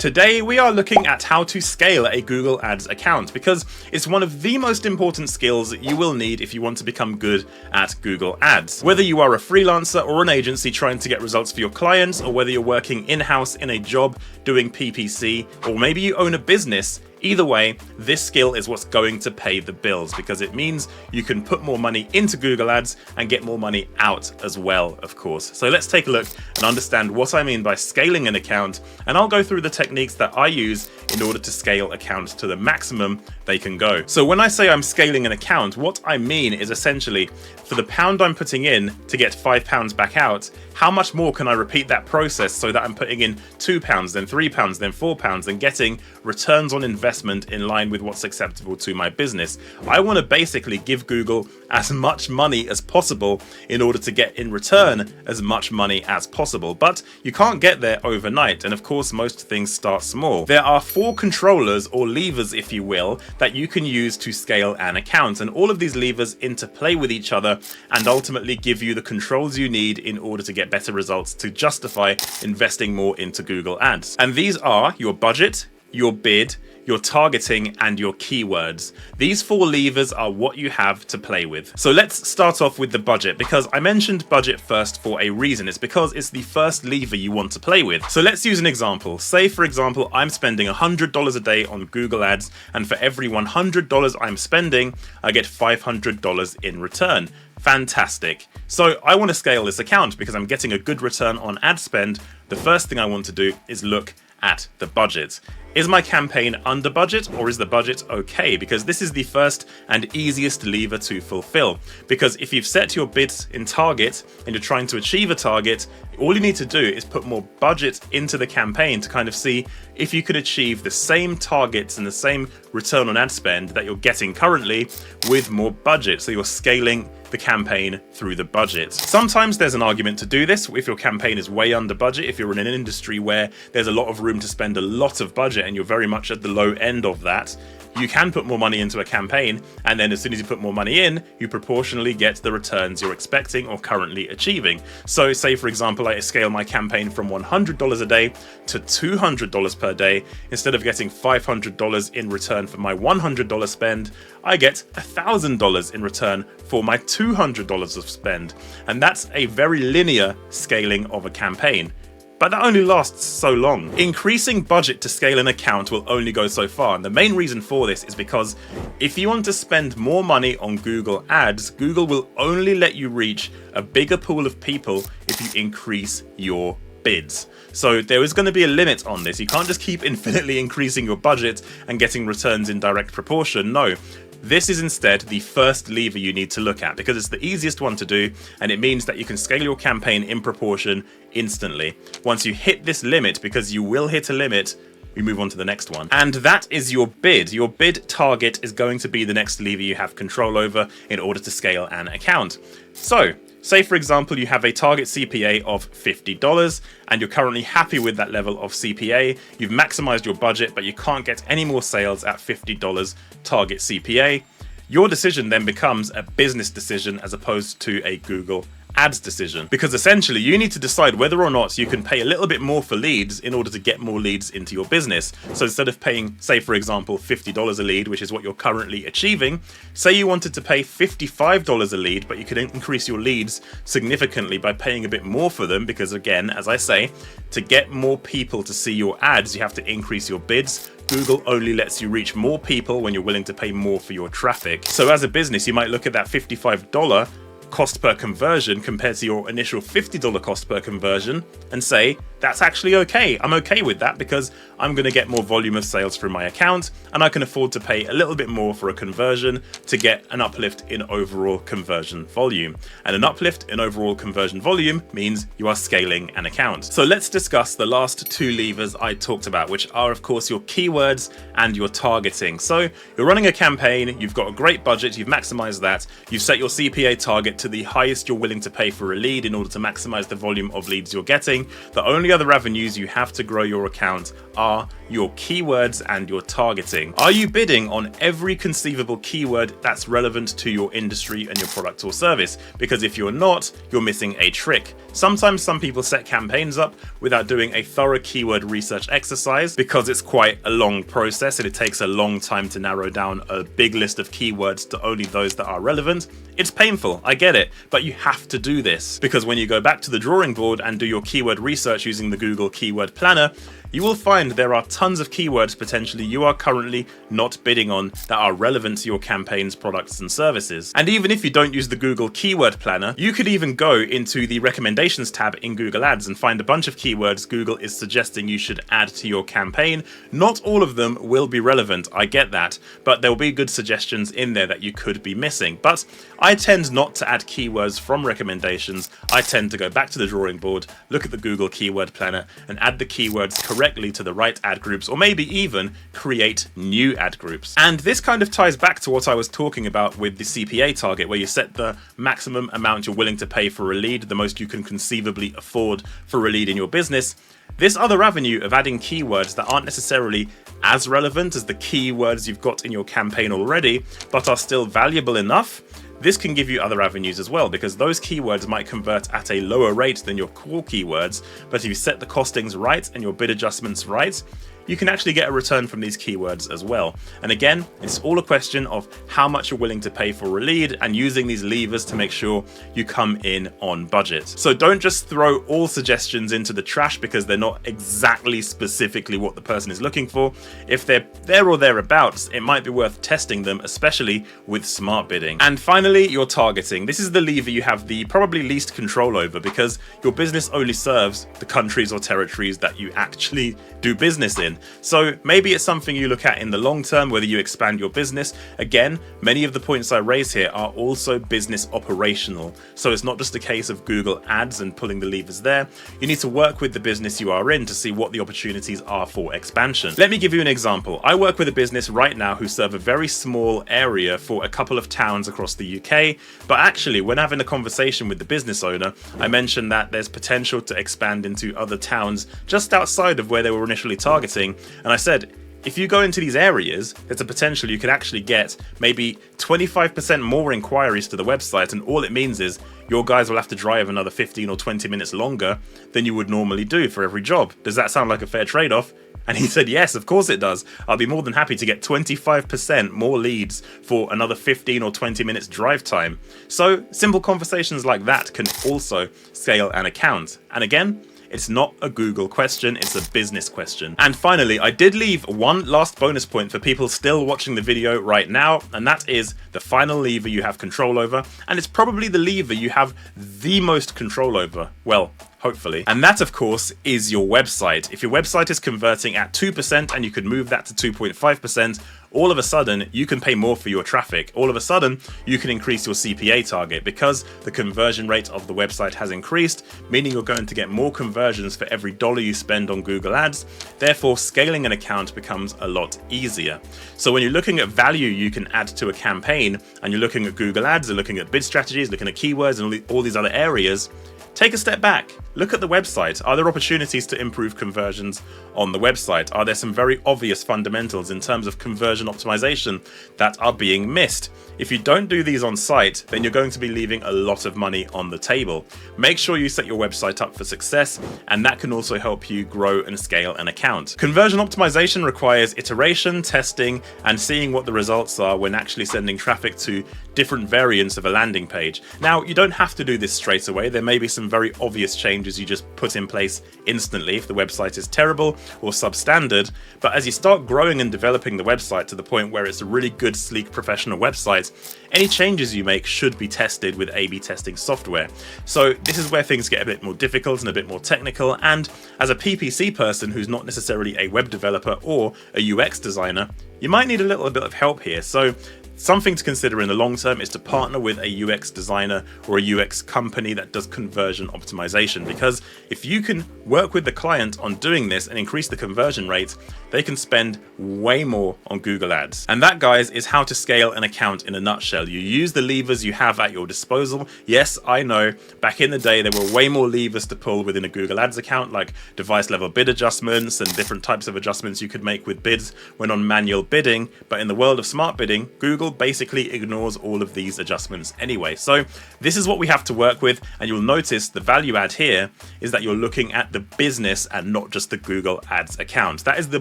Today we are looking at how to scale a Google Ads account because it's one of the most important skills that you will need if you want to become good at Google Ads. Whether you are a freelancer or an agency trying to get results for your clients, or whether you're working in-house in a job doing PPC, or maybe you own a business, either way, this skill is what's going to pay the bills because it means you can put more money into Google Ads and get more money out as well, of course. So let's take a look and understand what I mean by scaling an account, and I'll go through the techniques that I use in order to scale accounts to the maximum they can go. So when I say I'm scaling an account, what I mean is essentially for the pound I'm putting in to get £5 back out, how much more can I repeat that process so that I'm putting in £2, then £3, then £4, and getting returns on investment in line with what's acceptable to my business. I want to basically give Google as much money as possible in order to get in return as much money as possible. But you can't get there overnight, and of course most things start small. There are 4 controllers, or levers if you will, that you can use to scale an account, and all of these levers interplay with each other and ultimately give you the controls you need in order to get better results to justify investing more into Google Ads. And these are your budget, your bid, your targeting, and your keywords. These 4 levers are what you have to play with. So let's start off with the budget, because I mentioned budget first for a reason. It's because it's the first lever you want to play with. So let's use an example. Say for example, I'm spending $100 a day on Google Ads, and for every $100 I'm spending, I get $500 in return. Fantastic. So I want to scale this account because I'm getting a good return on ad spend. The first thing I want to do is look at the budget. Is my campaign under budget, or is the budget okay? Because this is the first and easiest lever to fulfill. Because if you've set your bids in target and you're trying to achieve a target, all you need to do is put more budget into the campaign to kind of see if you could achieve the same targets and the same return on ad spend that you're getting currently with more budget. So you're scaling the campaign through the budget. Sometimes there's an argument to do this if your campaign is way under budget. If you're in an industry where there's a lot of room to spend a lot of budget and you're very much at the low end of that, you can put more money into a campaign, and then as soon as you put more money in, you proportionally get the returns you're expecting or currently achieving. So say for example, I scale my campaign from $100 a day to $200 per day. Instead of getting $500 in return for my $100 spend, I get $1,000 in return for my $200 of spend. And that's a very linear scaling of a campaign. But that only lasts so long. Increasing budget to scale an account will only go so far, and the main reason for this is because if you want to spend more money on Google Ads, Google will only let you reach a bigger pool of people if you increase your bids. So there is going to be a limit on this. You can't just keep infinitely increasing your budget and getting returns in direct proportion. No. This is instead the first lever you need to look at because it's the easiest one to do, and it means that you can scale your campaign in proportion instantly. Once you hit this limit, because you will hit a limit, we move on to the next one. And that is your bid. Your bid target is going to be the next lever you have control over in order to scale an account. So say for example, you have a target CPA of $50 and you're currently happy with that level of CPA. You've maximized your budget, but you can't get any more sales at $50 target CPA. Your decision then becomes a business decision as opposed to a Google Ads decision, because essentially you need to decide whether or not you can pay a little bit more for leads in order to get more leads into your business. So instead of paying, say for example, $50 a lead, which is what you're currently achieving, say you wanted to pay $55 a lead, but you could increase your leads significantly by paying a bit more for them, because again, as I say, to get more people to see your ads, you have to increase your bids. Google only lets you reach more people when you're willing to pay more for your traffic. So as a business, you might look at that $55 cost per conversion compared to your initial $50 cost per conversion and say, that's actually okay. I'm okay with that because I'm going to get more volume of sales through my account, and I can afford to pay a little bit more for a conversion to get an uplift in overall conversion volume. And an uplift in overall conversion volume means you are scaling an account. So let's discuss the last 2 levers I talked about, which are of course your keywords and your targeting. So you're running a campaign, you've got a great budget, you've maximized that, you've set your CPA target to the highest you're willing to pay for a lead in order to maximize the volume of leads you're getting. The only other avenues you have to grow your account are your keywords and your targeting. Are you bidding on every conceivable keyword that's relevant to your industry and your product or service? Because if you're not, you're missing a trick. Sometimes some people set campaigns up without doing a thorough keyword research exercise because it's quite a long process and it takes a long time to narrow down a big list of keywords to only those that are relevant. It's painful, I get it, but you have to do this because when you go back to the drawing board and do your keyword research using the Google Keyword Planner, you will find there are tons of keywords potentially you are currently not bidding on that are relevant to your campaign's products and services. And even if you don't use the Google Keyword Planner, you could even go into the recommendations tab in Google Ads and find a bunch of keywords Google is suggesting you should add to your campaign. Not all of them will be relevant, I get that, but there will be good suggestions in there that you could be missing. But I tend not to add keywords from recommendations. I tend to go back to the drawing board, look at the Google Keyword Planner and add the keywords correctly to the right ad groups, or maybe even create new ad groups. And this kind of ties back to what I was talking about with the CPA target, where you set the maximum amount you're willing to pay for a lead, the most you can conceivably afford for a lead in your business. This other avenue of adding keywords that aren't necessarily as relevant as the keywords you've got in your campaign already, but are still valuable enough, this can give you other avenues as well, because those keywords might convert at a lower rate than your core keywords, but if you set the costings right and your bid adjustments right, you can actually get a return from these keywords as well. And again, it's all a question of how much you're willing to pay for a lead and using these levers to make sure you come in on budget. So don't just throw all suggestions into the trash because they're not exactly specifically what the person is looking for. If they're there or thereabouts, it might be worth testing them, especially with smart bidding. And finally, your targeting. This is the lever you have the probably least control over because your business only serves the countries or territories that you actually do business in. So maybe it's something you look at in the long term, whether you expand your business. Again, many of the points I raise here are also business operational. So it's not just a case of Google Ads and pulling the levers there. You need to work with the business you are in to see what the opportunities are for expansion. Let me give you an example. I work with a business right now who serve a very small area for a couple of towns across the UK. But actually, when having a conversation with the business owner, I mentioned that there's potential to expand into other towns just outside of where they were initially targeting. And I said, if you go into these areas, there's a potential you could actually get maybe 25% more inquiries to the website, and all it means is your guys will have to drive another 15 or 20 minutes longer than you would normally do for every job. Does that sound like a fair trade-off? And he said, yes, of course it does. I'll be more than happy to get 25% more leads for another 15 or 20 minutes drive time. So simple conversations like that can also scale an account. And again, it's not a Google question, it's a business question. And finally, I did leave one last bonus point for people still watching the video right now, and that is the final lever you have control over, and it's probably the lever you have the most control over. Well, hopefully. And that, of course, is your website. If your website is converting at 2% and you could move that to 2.5%, all of a sudden you can pay more for your traffic. All of a sudden you can increase your CPA target because the conversion rate of the website has increased, meaning you're going to get more conversions for every dollar you spend on Google Ads. Therefore, scaling an account becomes a lot easier. So when you're looking at value you can add to a campaign and you're looking at Google Ads and looking at bid strategies, looking at keywords and all these other areas, take a step back. Look at the website. Are there opportunities to improve conversions on the website? Are there some very obvious fundamentals in terms of conversion optimization that are being missed? If you don't do these on site, then you're going to be leaving a lot of money on the table. Make sure you set your website up for success, and that can also help you grow and scale an account. Conversion optimization requires iteration, testing, and seeing what the results are when actually sending traffic to different variants of a landing page. Now, you don't have to do this straight away. There may be some very obvious changes you just put in place instantly if the website is terrible or substandard, but as you start growing and developing the website to the point where it's a really good, sleek, professional website, any changes you make should be tested with A/B testing software. So this is where things get a bit more difficult and a bit more technical, and as a PPC person who's not necessarily a web developer or a UX designer, you might need a little bit of help here. So something to consider in the long term is to partner with a UX designer or a UX company that does conversion optimization, because if you can work with the client on doing this and increase the conversion rate, they can spend way more on Google Ads. And that, guys, is how to scale an account in a nutshell. You use the levers you have at your disposal. Yes, I know, back in the day there were way more levers to pull within a Google Ads account, like device level bid adjustments and different types of adjustments you could make with bids when on manual bidding. But in the world of smart bidding, Google Google basically ignores all of these adjustments anyway. So this is what we have to work with, and you'll notice the value add here is that you're looking at the business and not just the Google Ads account. That is the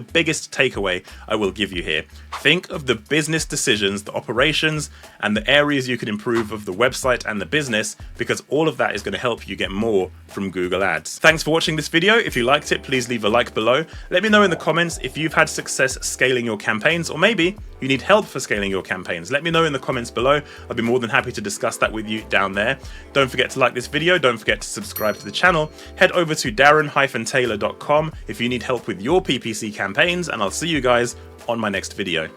biggest takeaway I will give you here. Think of the business decisions, the operations, and the areas you could improve of the website and the business, because all of that is going to help you get more from Google Ads. Thanks for watching this video. If you liked it, please leave a like below. Let me know in the comments if you've had success scaling your campaigns, or maybe you need help for scaling your campaigns. Let me know in the comments below. I'll be more than happy to discuss that with you down there. Don't forget to like this video. Don't forget to subscribe to the channel. Head over to darren-taylor.com if you need help with your PPC campaigns, and I'll see you guys on my next video.